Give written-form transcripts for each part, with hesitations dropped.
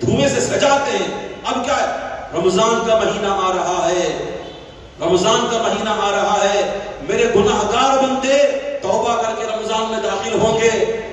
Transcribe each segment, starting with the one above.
دھوئیں سے سجاتے ہیں. اب کیا ہے؟ رمضان کا مہینہ آ رہا ہے، رمضان کا مہینہ آ رہا ہے. میرے گناہگار بندے توبہ کر کے رمضان میں داخل ہوں گے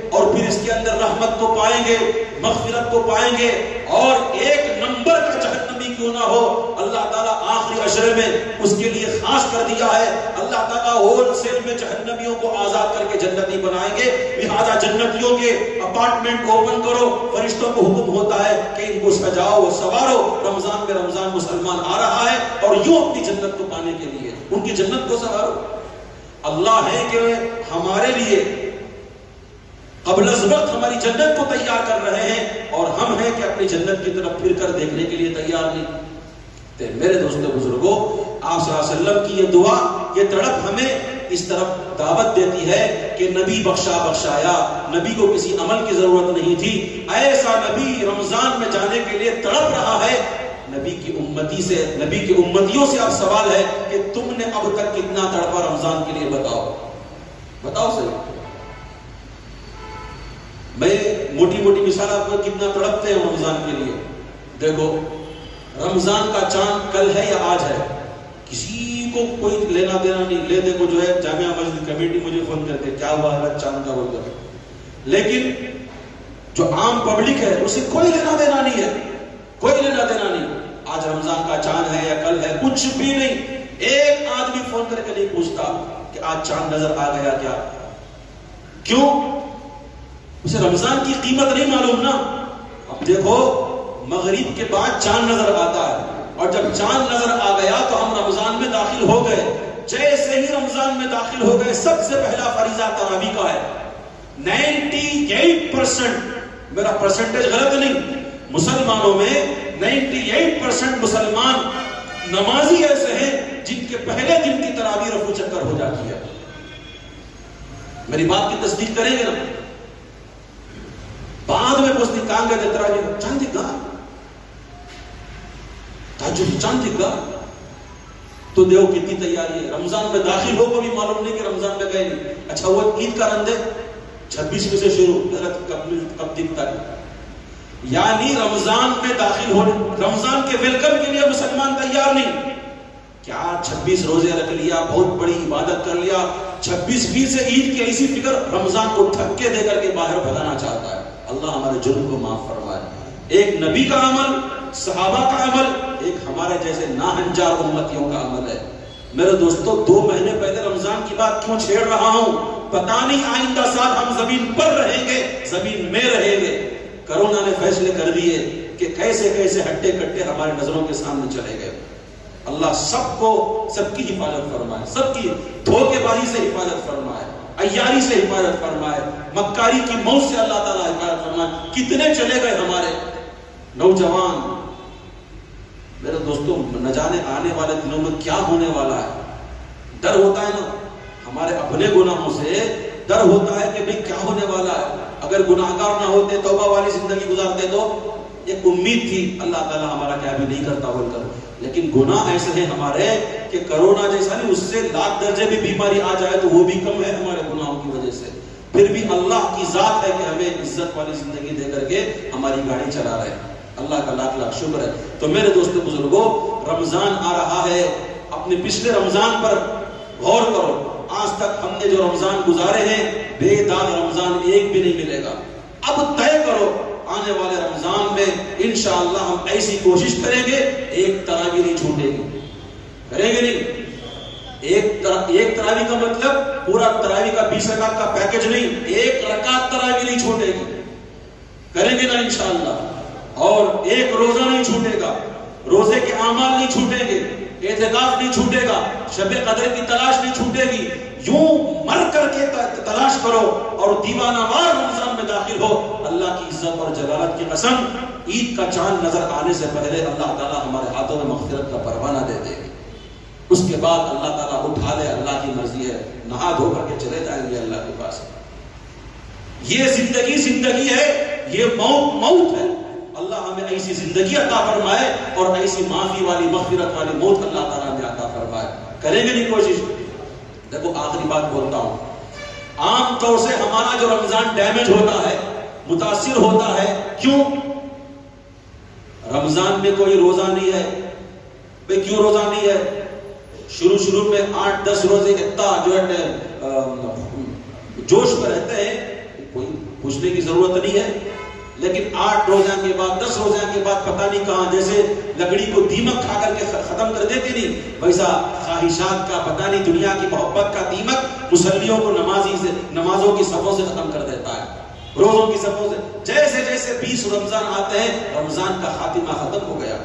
اور پھر اس کے اندر رحمت کو پائیں گے، مغفرت کو پائیں گے. اور ایک نمبر کا جہنمی کیوں نہ ہو، اللہ تعالیٰ آخری عشرے میں اس کے لیے خاص کر دیا ہے. اللہ تعالیٰ ہول سیل میں جہنمیوں کو آزاد کر کے جنتی بنائیں گے. لہذا جنتیوں کے اپارٹمنٹ اوپن کرو، فرشتوں کو حکم ہوتا ہے کہ ان کو سجاؤ سوارو، رمضان میں رمضان مسلمان آ رہا ہے اور یوں اپنی جنت کو پانے کے لیے ان کی جنت کو سوارو. اللہ ہے کہ ہمارے لیے قبل از وقت ہماری جنت کو تیار کر رہے ہیں، اور ہم ہیں کہ اپنی جنت کی طرف پھر کر دیکھنے کے لیے تیار نہیں. تو میرے دوستو بزرگوں، آپ صلی اللہ علیہ وسلم کی یہ دعا، یہ تڑپ ہمیں اس طرف دعوت دیتی ہے کہ نبی بخشا بخشایا، نبی کو کسی عمل کی ضرورت نہیں تھی. ایسا نبی رمضان میں جانے کے لیے تڑپ رہا ہے. نبی کی امتی سے، نبی کی امتیوں سے اب سوال ہے کہ تم نے اب تک کتنا تڑپا رمضان کے لیے؟ بتاؤ صحیح. میں موٹی موٹی مثال آپ کو کتنا تڑپتے ہیں رمضان کے لیے. دیکھو، رمضان کا چاند کل ہے یا آج ہے، کسی کو کوئی لینا دینا نہیں. لے دے کو جو ہے جامعہ مسجد کمیٹی مجھے فون کرتے کیا ہوا ہے چاند کا بول کر، لیکن جو عام پبلک ہے اسے کوئی لینا دینا نہیں ہے، کوئی لینا دینا نہیں. آج رمضان کا چاند ہے یا کل ہے، کچھ بھی نہیں. ایک آدمی فون کر کے نہیں پوچھتا کہ آج چاند نظر آ گیا کیا. کیوں؟ اسے رمضان کی قیمت نہیں معلوم نا. اب دیکھو، مغرب کے بعد چاند نظر آتا ہے، اور جب چاند نظر آ گیا تو ہم رمضان میں داخل ہو گئے. جیسے ہی رمضان میں داخل ہو گئے، سب سے پہلا فریضہ تراویح کا ہے. 98%، میرا پرسنٹیج غلط نہیں، مسلمانوں میں 98% مسلمان نمازی ایسے ہیں جن کے پہلے دن کی تراویح رفع چکر ہو جاتی ہے. میری بات کی تصدیق کریں گے نا؟ بعد میں پوچھتی کہاں گئے تراویح؟ چاند دکھا، تہجد چاند دکھا. تو دیکھو کتنی تیاری ہے. رمضان میں داخل ہو کو بھی معلوم نہیں کہ رمضان میں گئے نہیں. اچھا وہ عید کا رندے 26 میں سے شروع، کب دکھتا ہے؟ یعنی رمضان میں داخل ہو، رمضان کے ویلکم کے لیے مسلمان تیار نہیں. کیا 26 روزے رکھ لیا، بہت بڑی عبادت کر لیا، 26 سے عید کی ایسی فکر، رمضان کو دھکے دے کر کے باہر بھگانا چاہتا ہے. اللہ ہمارے جرم کو معاف فرمائے. ایک نبی کا عمل، صحابہ کا عمل، ایک ہمارے جیسے ناہنجار امتیوں کا عمل ہے. میرے دوستو، 2 مہینے پہلے رمضان کی بات کیوں چھیڑ رہا ہوں؟ پتہ نہیں آئندہ سال ہم زمین پر رہیں گے، زمین میں رہیں گے. کرونا نے فیصلے کر دیے کہ کیسے کیسے ہٹے کٹے ہمارے نظروں کے سامنے چلے گئے. اللہ سب کی حفاظت فرمائے، سب کی دھوکے بازی سے حفاظت فرمائے، عیاری سے حفاظت فرمائے، مکاری کی موت سے اللہ تعالیٰ حفاظت فرمائے. کتنے چلے گئے ہمارے نوجوان. میرے دوستوں، نہ جانے آنے والے دنوں میں کیا ہونے والا ہے. ڈر ہوتا ہے نا ہمارے اپنے گناہوں سے، ڈر ہوتا ہے کہ بھئی کیا ہونے والا ہے. اگر گناہگار نہ ہوتے، توبہ والی زندگی گزارتے تو ایک امید تھی اللہ تعالیٰ ہمارا کیا بھی نہیں کرتا بول کر. لیکن گناہ ایسے ہیں ہمارے کہ کرونا جیسا نہیں، اس سے لاکھ درجے بھی بیماری آ جائے تو وہ بھی کم ہے ہمارے گناہوں کی وجہ سے. پھر بھی اللہ کی ذات ہے کہ ہمیں عزت والی زندگی دے کر کے ہماری گاڑی چلا رہے ہیں. اللہ کا لاکھ لاکھ شکر ہے. تو میرے دوستو بزرگوں، رمضان آ رہا ہے. اپنے پچھلے رمضان پر غور کرو. آج تک ہم نے جو رمضان گزارے ہیں، بے داغ رمضان ایک بھی نہیں ملے گا. اب طے کرو آنے والے رمضان میں انشاءاللہ ہم ایسی کوشش کریں گے، ایک تراویح نہیں چھوٹے گی. کریں گے نہیں؟ ایک تراویح کا مطلب پورا تراویح کا 20 رکعت کا پیکج نہیں، ایک رکعت تراویح نہیں چھوٹے گی. کریں گے نا انشاءاللہ؟ اور ایک روزہ نہیں چھوٹے گا، روزے کے اعمال نہیں چھوٹیں گے، اعتکاف نہیں چھوٹے گا، شب قدر کی تلاش نہیں چھوٹے گی. یوں مر کر کے تلاش کرو اور دیوانہ وار رمضان میں داخل ہو. اللہ کی عزت اور جلالت کی قسم، عید کا چاند نظر آنے سے پہلے اللہ تعالیٰ ہمارے ہاتھوں میں مغفرت کا پروانہ دے دے گی. اس کے بعد اللہ تعالیٰ اٹھا لے، اللہ کی مرضی ہے، نہا دھو کر کے چلے جائیں گے اللہ کے پاس. یہ زندگی ہے، یہ موت ہے. اللہ ہمیں ایسی زندگی عطا فرمائے اور ایسی معافی والی مغفرت والی موت اللہ تعالیٰ ہمیں عطا فرمائے. کریں گے نہیں کوشش؟ دیکھو آخری بات بولتا ہوں. عام طور سے ہمارا جو رمضان ڈیمیج ہوتا ہے، متاثر ہوتا ہے، کیوں؟ رمضان میں کوئی روزہ نہیں ہے. بھئی کیوں روزہ نہیں ہے؟ شروع میں 8-10 روزے اتنا جو ہے جوش میں رہتے ہیں، کوئی پوچھنے کی ضرورت نہیں ہے. لیکن 8 روزہ کے بعد 10 روزہ کے بعد پتہ نہیں کہاں، جیسے لکڑی کو دیمک کھا کر کے ختم کر دیتی نہیں، ویسا خواہشات کا پتہ نہیں دنیا کی محبت کا دیمک مسلیوں کو نمازوں کی صفوں سے ختم کر دیتا ہے، روزوں کی صفوں سے. جیسے جیسے 20 رمضان آتے ہیں رمضان کا خاتمہ ختم ہو گیا.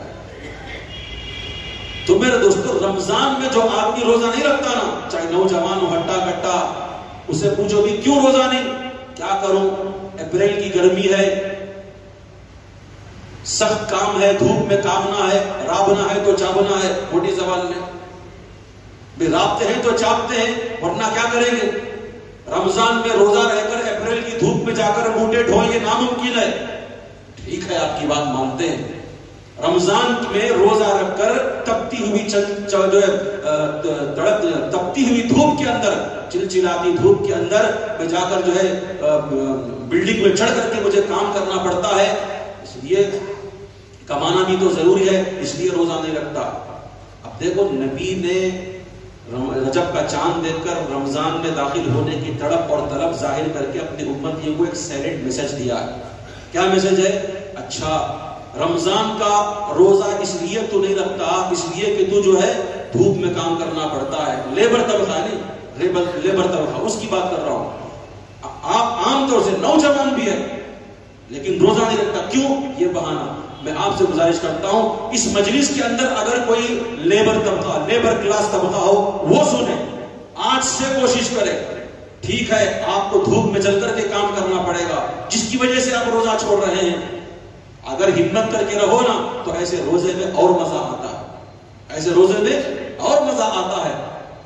تو میرے دوستو، رمضان میں جو آدمی روزہ نہیں رکھتا نا، چاہے نوجوان ہو ہٹا کٹا، اسے پوچھو بھی کیوں روزہ نہیں؟ کیا کروں، اپریل کی گرمی ہے، سخت کام ہے، دھوپ میں کامنا ہے، رابنا ہے تو چابنا ہے، موٹی زبان میں بھی رابطے ہیں تو چاپتے ہیں، ورنہ کیا کریں گے؟ رمضان میں روزہ رہ کر اپریل کی دھوپ میں جا کر موٹے ڈھوئیں، یہ ناممکن ہے. ٹھیک ہے، آپ کی بات مانتے ہیں. رمضان میں روزہ رکھ کر تپتی ہوئی تپتی ہوئی دھوپ کے اندر، چلچلاتی دھوپ کے اندر میں جا کر جو ہے بلڈنگ میں چڑھ کر کے مجھے کام کرنا پڑتا ہے، اس لیے کمانا بھی تو ضروری ہے، اس لیے روزہ نہیں رکھتا. اب دیکھو، نبی نے رجب کا چاند دیکھ کر رمضان میں داخل ہونے کی تڑپ اور طلب ظاہر کر کے اپنی امتیوں کو ایک سائلنٹ میسج دیا ہے. کیا میسج ہے؟ اچھا، رمضان کا روزہ اس لیے تو نہیں رکھتا، اس لیے کہ تو جو ہے دھوپ میں کام کرنا پڑتا ہے. لیبر طبقہ نہیں، لیبر طبقہ، اس کی بات کر رہا ہوں. آپ عام طور سے نوجوان بھی ہے لیکن روزہ نہیں رکھتا، کیوں؟ یہ بہانہ. میں آپ سے گزارش کرتا ہوں، اس مجلس کے اندر اگر کوئی لیبر طبقہ، لیبر کلاس طبقہ ہو، وہ سنے، آج سے کوشش کرے. ٹھیک ہے، آپ کو دھوپ میں چل کر کے کام کرنا پڑے گا، جس کی وجہ سے آپ روزہ چھوڑ رہے ہیں. اگر ہمت کر کے رہو نا تو ایسے روزے میں اور مزہ آتا ہے، ایسے روزے میں اور مزہ آتا ہے.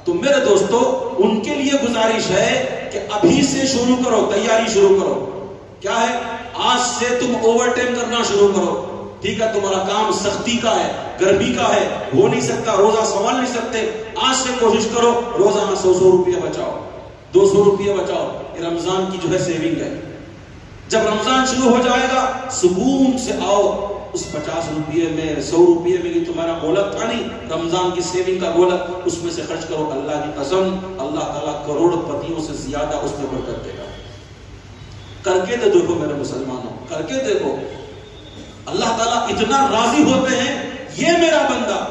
تو میرے دوستو، ان کے لیے گزارش ہے کہ ابھی سے شروع کرو، تیاری شروع کرو. کیا ہے؟ آج سے تم اوور ٹائم کرنا شروع کرو. ٹھیک ہے، تمہارا کام سختی کا ہے، گرمی کا ہے، ہو نہیں سکتا، روزہ سنبھال نہیں سکتے. آج سے کوشش کرو، روزانہ 100 روپیہ بچاؤ، 200 روپیہ بچاؤ. یہ رمضان کی جو ہے سیونگ ہے. جب رمضان شروع ہو جائے گا سکون سے آؤ، اس 50 روپیے میں 100 روپیے میں یہ تمہارا گولک تھا نہیں، رمضان کی سیونگ کا گولک، اس میں سے خرچ کرو. اللہ کی قسم، اللہ تعالیٰ کروڑ پتیوں سے زیادہ اس میں برکت دے گا. کر کے تو دیکھو میرے مسلمانوں، کر کے دیکھو. اللہ تعالیٰ اتنا راضی ہوتے ہیں، یہ میرا بندہ،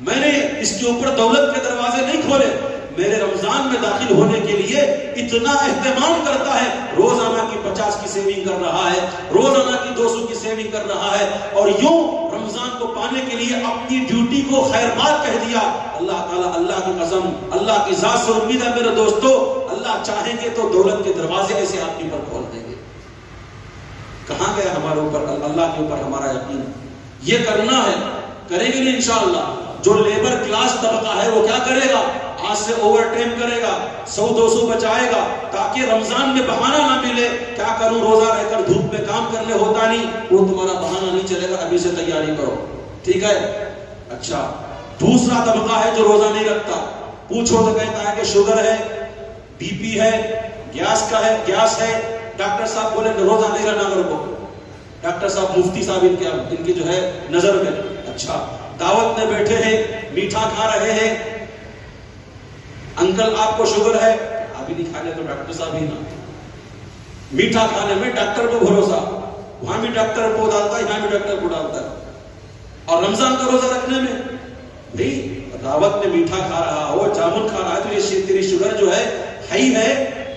میں نے اس کے اوپر دولت کے دروازے نہیں کھولے، میرے رمضان میں داخل ہونے کے لیے اتنا اہتمام کرتا ہے. روزانہ کی 50 کی سیونگ کر رہا ہے، روزانہ کی 200 کی سیونگ کر رہا ہے، اور یوں رمضان کو پانے کے لیے اپنی ڈیوٹی کو خیر بات کہہ دیا. اللہ تعالیٰ، اللہ کی قسم، اللہ کی ذات سے امید ہے میرے دوستو، اللہ چاہیں گے تو دولت کے دروازے ایسے آدمی پر کھول دیں گے. کہاں گیا ہمارے اوپر اللہ کے اوپر ہمارا یقین؟ یہ کرنا ہے، کریں گے نہیں انشاءاللہ. جو لیبر کلاس طبقہ ہے وہ کیا کرے گا؟ آج سے اوور ٹائم کرے گا، 100-200 بچائے گا، تاکہ رمضان میں بہانہ نہ ملے. کیا کروں، روزہ رہ کر دھوپ میں کام کرنے ہوتا نہیں، وہ تمہارا بہانہ نہیں چلے گا. ابھی سے تیاری کرو. ٹھیک ہے. اچھا، دوسرا طبقہ ہے جو روزہ نہیں رکھتا. پوچھو تو کہتا ہے کہ شوگر ہے، بی پی ہے، گیس ہے. ڈاکٹر صاحب بولے کہ روزہ نہیں رہنا میرے کو. ڈاکٹر صاحب، مفتی صاحب ان کی جو ہے نظر میں. اچھا، دعوت میں بیٹھے ہیں، میٹھا کھا رہے ہیں. انکل آپ کو شوگر ہے؟ ابھی نہیں کھانے تو ڈاکٹر صاحب ہی نا. میٹھا کھانے میں ڈاکٹر کو بھروسہ، وہاں بھی ڈاکٹر کو ڈالتا ہے، یہاں بھی ڈاکٹر کو ڈالتا ہے. اور رمضان کا روزہ رکھنے میں نہیں، دعوت میں میٹھا کھا رہا ہو، جامن کھا رہا ہے تو یہ تیری شوگر جو ہے ہی ہے.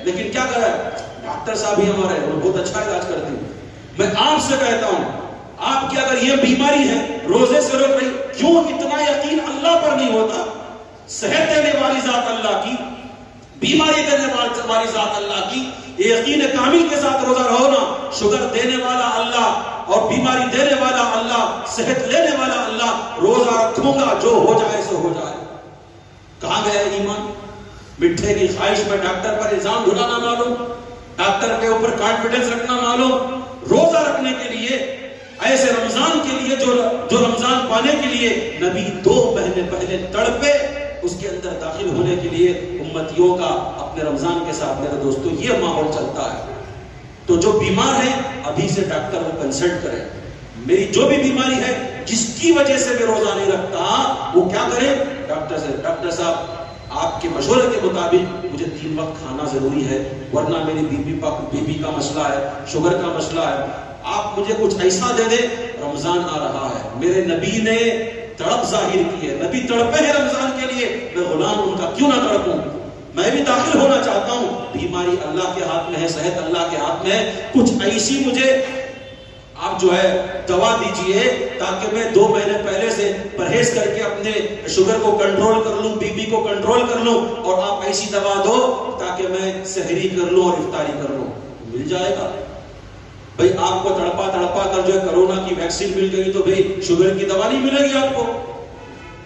لیکن کیا کر رہا ہے؟ ڈاکٹر صاحب ہی ہمارے وہ بہت اچھا علاج کرتے ہیں. میں آپ سے کہتا ہوں، آپ کی اگر یہ بیماری ہے، روزے سے روک رہی، کیوں اتنا یقین اللہ پر نہیں ہوتا؟ صحت دینے والی ذات اللہ کی، بیماری دینے والی ذات اللہ کی. یہ یقین کامل کے ساتھ روزہ رہو نا. شوگر دینے والا اللہ اور بیماری دینے والا اللہ، صحت لینے والا اللہ. روزہ رکھوں گا، جو ہو جائے سو ہو جائے. کہاں گیا ایمان؟ مٹھے کی خواہش میں ڈاکٹر پر الزام ڈھلانا معلوم، ڈاکٹر کے اوپر کانفیڈنس رکھنا معلوم. روزہ رکھنے کے لیے، ایسے رمضان کے لیے جو رمضان پانے کے لیے نبی 2 مہینے پہلے تڑپے، اس کے اندر داخل ہونے کے لیے امتیوں کا اپنے رمضان کے ساتھ میرے دوستو یہ ماحول چلتا ہے. تو جو بیمار ہیں ابھی سے ڈاکٹر کو کنسلٹ کریں. میری جو بھی بیماری ہے جس کی وجہ سے میں روزہ نہیں رکھتا وہ کیا کرے؟ ڈاکٹر سے ڈاکٹر صاحب آپ کے مشورے کے مطابق مجھے 3 وقت کھانا ضروری ہے ورنہ میری بی پی کا مسئلہ ہے، شوگر کا مسئلہ ہے، آپ مجھے کچھ ایسا دے دے۔ رمضان آ رہا ہے، میرے نبی نے تڑپ ظاہر کی ہے، نبی تڑپے ہیں رمضان کے لیے، میں غلام ان کا کیوں نہ تڑپوں؟ میں بھی داخل ہونا چاہتا ہوں۔ بیماری اللہ کے ہاتھ میں ہے، صحت اللہ کے ہاتھ میں ہے، کچھ ایسی مجھے آپ جو ہے دوا دیجئے تاکہ میں 2 مہینے پہلے سے پرہیز کر کے اپنے شوگر کو کنٹرول کر لوں، بی پی کو کنٹرول کر لوں، اور آپ ایسی دوا دو تاکہ میں سحری کر لوں اور افطاری کر لوں۔ مل جائے گا بھئی؟ آپ کو تڑپا کر جو ہے کرونا کی ویکسین مل گئی تو بھئی شوگر کی دوا نہیں ملے گی؟ آپ کو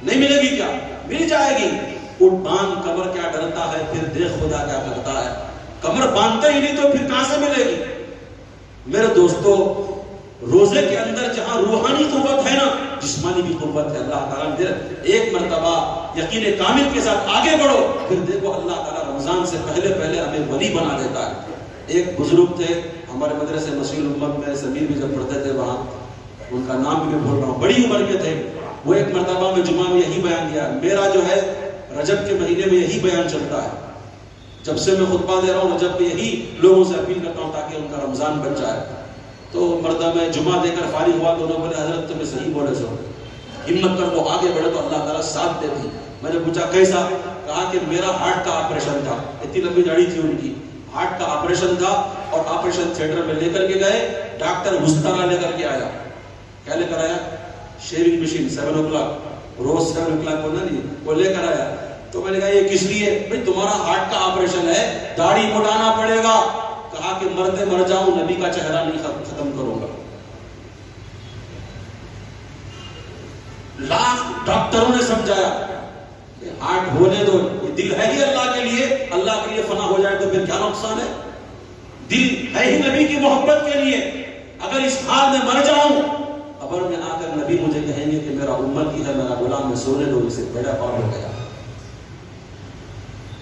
نہیں ملے گی کیا؟ مل جائے گی۔ اٹھ باندھ کمر کیا ڈرتا ہے، پھر دیکھ خدا کیا کرتا ہے۔ کمر باندھتا ہی نہیں تو پھر کہاں سے ملے گی؟ میرے دوستو، روزے کے اندر جہاں روحانی قوت ہے نا، جسمانی بھی قوت ہے۔ اللہ تعالیٰ نے ایک مرتبہ یقین کامل کے ساتھ آگے بڑھو، پھر دیکھو اللہ تعالیٰ رمضان سے پہلے ہمیں ولی بنا دیتا ہے۔ ایک بزرگ تھے ہمارے مدرسے مسیح الامت میں، سمیر بھی جب پڑھتے تھے وہاں، ان کا نام بھی میں بول رہا ہوں، بڑی عمر کے تھے۔ وہ ایک مرتبہ میں جمعہ میں یہی بیان دیا، میرا جو ہے رجب کے مہینے میں یہی بیان چلتا ہے، جب سے میں خطبہ دے رہا ہوں رجب میں یہی لوگوں سے اپیل کرتا ہوں تاکہ ان کا رمضان بن جائے۔ تو مردہ میں جمعہ دے کر فارغ ہوا تو انہوں نے بولے حضرت تمہیں صحیح بولے سو، ہمت کر وہ آگے بڑھے تو اللہ تعالیٰ ساتھ دیتی۔ میں نے پوچھا کیسا؟ کہا کہ میرا ہارٹ کا آپریشن تھا، اتنی لمبی داڑھی تھی ان کی، ہارٹ کا آپریشن تھا اور آپریشن تھیٹر میں لے کر کے گئے، ڈاکٹر وسترا لے کر کے آیا۔ کیا لے کر آیا؟ شیونگ مشین، 7 o'clock، روز 7 o'clock ہونا نہیں، وہ لے کر آیا۔ تو میں نے کہا یہ کس لیے؟ بھئی تمہارا ہارٹ کا آپریشن ہے، داڑھی مڈانا پڑے گا۔ کہا کہ مرتے مر جاؤں نبی کا چہرہ نہیں ختم کروں گا۔ لاکھ ڈاکٹروں نے سمجھایا ہارٹ ہونے دو، یہ دل ہے ہی اللہ کے لیے، اللہ کے لیے فنا ہو جائے تو پھر کیا نقصان ہے؟ دل ہے ہی نبی کی محبت کے لیے، اگر اس حال میں مر جاؤں قبر میں آ کر نبی مجھے کہیں گے کہ میرا امتی ہے، میرا غلام ہے، سونے دو، اسے بیڑا پار ہو گیا۔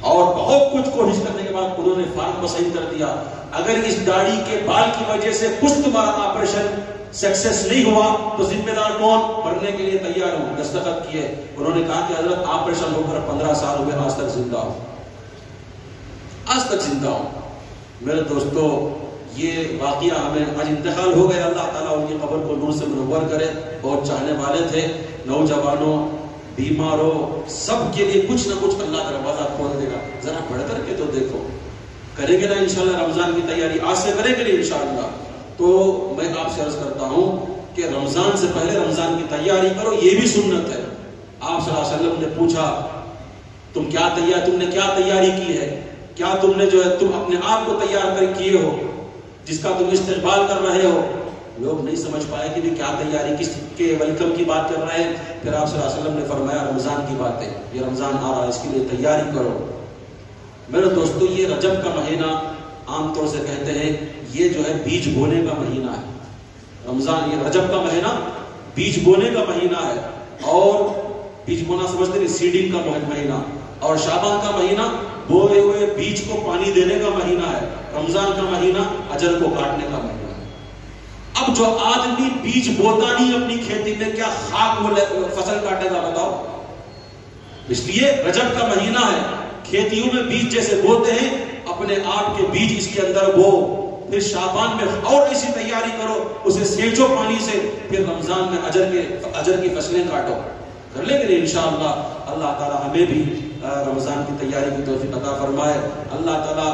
اور بہت کچھ کوشش کرنے کے بعد انہوں نے فارغ پسند کر دیا۔ اگر اس داڑھی کے بال کی وجہ سے کچھ تمہارا آپریشن سکسیس نہیں ہوا تو ذمہ دار کون؟ مرنے کے لیے تیار ہوں۔ دستخط کیے، انہوں نے کہا کہ حضرت آپریشن ہو کر 15 سال ہوئے، آج تک زندہ ہوں، آج تک زندہ ہوں۔ میرے دوستو، یہ واقعہ ہمیں آج انتقال ہو گئے، اللہ تعالیٰ ان کی قبر کو نور سے منور کرے۔ بہت چاہنے والے تھے، نوجوانوں، بیماروں، سب کے لیے کچھ نہ کچھ اللہ دروازہ کھول دے گا۔ ذرا بڑھ کر کے تو دیکھو، کریں گے نا انشاءاللہ رمضان کی تیاری، آج سے کریں گے نا انشاءاللہ۔ تو میں آپ سے عرض کرتا ہوں کہ رمضان سے پہلے رمضان کی تیاری کرو، یہ بھی سنت ہے۔ آپ صلی اللہ علیہ وسلم نے پوچھا تم نے کیا تیاری کی ہے؟ کیا تم نے جو ہے تم اپنے آپ کو تیار کر کیے ہو جس کا تم استقبال کر رہے ہو؟ لوگ نہیں سمجھ پائے کہ کیا تیاری، کس کے ویلکم کی بات کر رہے ہیں۔ پھر آپ صلی اللہ علیہ وسلم نے فرمایا رمضان کی باتیں، یہ رمضان آ رہا ہے، اس کے لیے تیاری کرو۔ میرے دوستو، یہ رجب کا مہینہ عام طور سے کہتے ہیں یہ جو ہے بیج بونے کا مہینہ ہے۔ رمضان، یہ رجب کا مہینہ بیج بونے کا مہینہ ہے، اور بیج بونا سمجھتے ہیں سیڈنگ کا مہینہ، اور شعبان کا مہینہ بوئے ہوئے بیج کو پانی دینے کا مہینہ ہے، رمضان کا مہینہ اجر کو کاٹنے کا مہینہ ہے۔ اب جو آدمی بیج بوتا نہیں اپنی کھیتی میں، کیا خاک فصل کاٹے گا بتاؤ؟ اس لیے رجب کا مہینہ ہے، کھیتیوں میں بیج جیسے بوتے ہیں اپنے آپ کے بیج اس کے اندر بو، پھر شعبان میں اور ایسی تیاری کرو، اسے سینچو پانی سے، پھر رمضان میں اجر کی فصلیں کاٹو۔ کر لیں گے انشاءاللہ۔ اللہ تعالیٰ ہمیں بھی رمضان کی تیاری کی توفیق عطا فرمائے۔ اللہ تعالیٰ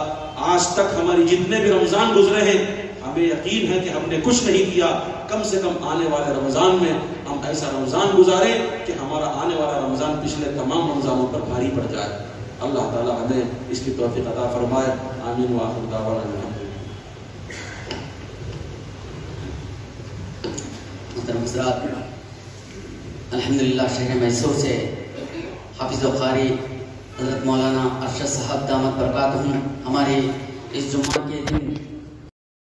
آج تک ہماری جتنے بھی رمضان گزرے ہیں، ہمیں یقین ہے کہ ہم نے کچھ نہیں کیا، کم سے کم آنے والے رمضان میں ہم ایسا رمضان گزارے کہ ہمارا آنے والا رمضان پچھلے تمام رمضانوں پر بھاری پڑ جائے۔ اللہ تعالیٰ ہمیں اس کی توفیق عطا فرمائے۔ آمین وآخر دعوانا۔ محترم حضرات، الحمدللہ شہر میسور سے حافظ و قاری حضرت مولانا ارشد صاحب دامت برکاتہم ہمارے اس جمعہ کے دن